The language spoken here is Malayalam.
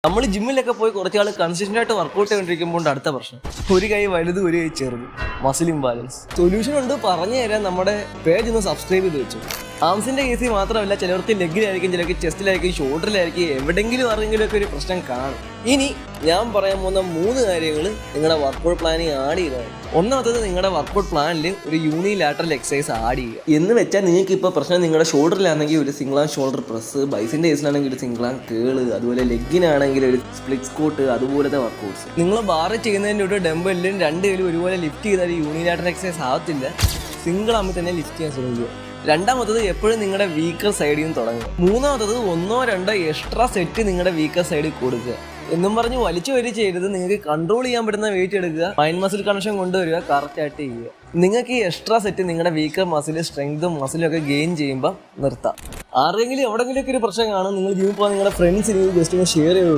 നമ്മൾ ജിമ്മിലൊക്കെ പോയി കുറച്ചാൾ കൺസിസ്റ്റന്റ് ആയിട്ട് വർക്കൗട്ട് ചെയ്തുകൊണ്ടിരിക്കുമ്പോൾ അടുത്ത പ്രശ്നം ഒരു കൈ വലുത് ഒരു കൈ ചെറുത് മസിൽ ഇംബാലൻസ്. സൊല്യൂഷൻ ഉണ്ട്, പറഞ്ഞു തരാൻ നമ്മുടെ പേജ് ഒന്ന് സബ്സ്ക്രൈബ് ചെയ്ത് വെച്ചു. ആംസിന്റെ കേസിൽ മാത്രമല്ല, ചിലർക്ക് ലെഗിലായിരിക്കും, ചിലർക്ക് ചെസ്റ്റിലായിരിക്കും, ഷോൾഡറിലായിരിക്കും, എവിടെയെങ്കിലും ആരെങ്കിലും ഒക്കെ ഒരു പ്രശ്നം കാണും. ഇനി ഞാൻ പറയാൻ പോകുന്ന 3 കാര്യങ്ങൾ നിങ്ങളുടെ വർക്കൗട്ട് പ്ലാനിൽ ആഡ് ചെയ്തതാണ്. ഒന്നാമത്തത്, നിങ്ങളുടെ വർക്കൗട്ട് പ്ലാനിൽ ഒരു യൂണിലാറ്ററൽ എക്സസൈസ് ആഡ് ചെയ്യുക എന്ന് വെച്ചാൽ, നിങ്ങൾക്ക് ഇപ്പോൾ പ്രശ്നം നിങ്ങളുടെ ഷോൾഡറിലാണെങ്കിൽ ഒരു സിംഗിൾ ആൻഡ് ഷോൾഡർ പ്രസ്, ബൈസിന്റെ കേസിലാണെങ്കിൽ ഒരു സിംഗിൾ ആൻഡ് കേള്, അതുപോലെ ലെഗിനാണെങ്കിൽ ഒരു സ്പ്ലിറ്റ് സ്ക്വാട്ട്, അതുപോലത്തെ വർക്കൗട്ട്സ്. നിങ്ങൾ ബാർ ചെയ്യുന്നതിൻ്റെ ഒരു ഡംബലിലും 2 കൈയിലും ഒരുപോലെ ലിഫ്റ്റ് ചെയ്താൽ യൂണിലാറ്ററൽ എക്സസൈസ് ആവത്തില്ല. സിംഗിൾ ആകുമ്പോൾ തന്നെ ലിഫ്റ്റ് ചെയ്യാൻ ശ്രമിക്കുക. രണ്ടാമത്തത്, എപ്പോഴും നിങ്ങളുടെ വീക്കർ സൈഡിൽ നിന്ന് തുടങ്ങുക. മൂന്നാമത്തത്, 1-2 എക്സ്ട്രാ സെറ്റ് നിങ്ങളുടെ വീക്കർ സൈഡിൽ കൊടുക്കുക. എന്നും പറഞ്ഞ് വലിച്ചു വരി ചെയ്യരുത്. നിങ്ങൾക്ക് കൺട്രോൾ ചെയ്യാൻ പറ്റുന്ന വെയിറ്റ് എടുക്കുക, മൈൻഡ് മസിൽ കണക്ഷൻ കൊണ്ടുവരിക, കറക്റ്റായിട്ട് ചെയ്യുക. നിങ്ങൾക്ക് ഈ എക്സ്ട്രാ സെറ്റ് നിങ്ങളുടെ വീക്കർ മസിൽ സ്ട്രെങ്തും മസിലും ഒക്കെ ഗെയിൻ ചെയ്യുമ്പോൾ നിർത്താം. ആരെങ്കിലും എവിടെയെങ്കിലും ഒക്കെ ഒരു പ്രശ്നം കാണും, നിങ്ങൾ ജിമ്മിൽ പോകാൻ നിങ്ങളുടെ ഫ്രണ്ട്സിന് ജസ്റ്റ് ഒന്ന് ഷെയർ ചെയ്ത് കൊടുക്കുക.